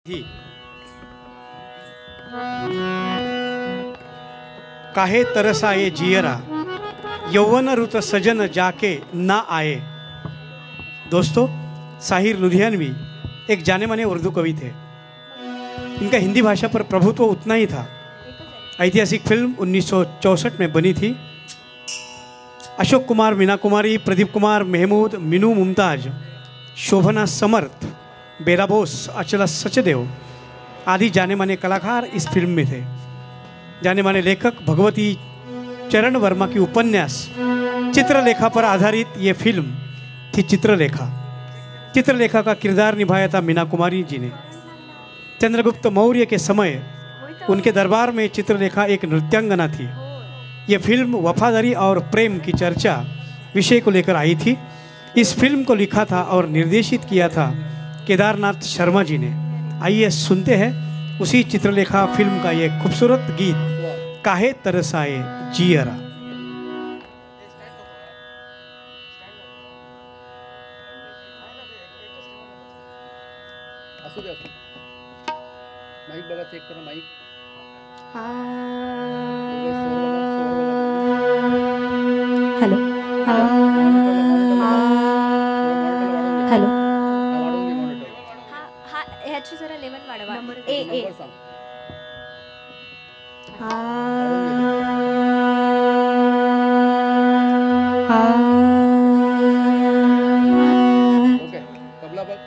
ही काहे तरसाए जियरा यौवन रुत सजन जाके ना आए। दोस्तों, साहिर लुधियानवी एक जाने माने उर्दू कवि थे। इनका हिंदी भाषा पर प्रभुत्व उतना ही था। ऐतिहासिक फिल्म 1964 में बनी थी। अशोक कुमार, मीना कुमारी, प्रदीप कुमार, महमूद, मीनू मुमताज, शोभना समर्थ, बेरा बोस, अचला सचदेव आदि जाने माने कलाकार इस फिल्म में थे। जाने माने लेखक भगवती चरण वर्मा की उपन्यास चित्रलेखा पर आधारित ये फिल्म थी। चित्रलेखा का किरदार निभाया था मीना कुमारी जी ने। चंद्रगुप्त मौर्य के समय उनके दरबार में चित्रलेखा एक नृत्यांगना थी। ये फिल्म वफादारी और प्रेम की चर्चा विषय को लेकर आई थी। इस फिल्म को लिखा था और निर्देशित किया था केदारनाथ शर्मा जी ने। आइए सुनते हैं उसी चित्रलेखा फिल्म का ये खूबसूरत गीत काहे तरसाए जियरा। माइक बघा, चेक करा माइक। हॅलो हॅलो हा ह्याची जरा लेवल वाढवा। ए ए नंबर सांग। ओके, तबला बघ।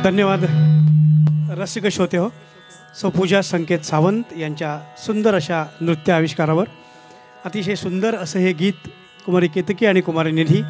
धन्यवाद रसिक श्रोते हो. सौ पूजा संकेत सावंत यांच्या सुंदर अशा नृत्य आविष्कारावर अतिशय सुंदर असं हे गीत कुमारी केतकी आणि कुमारी निधी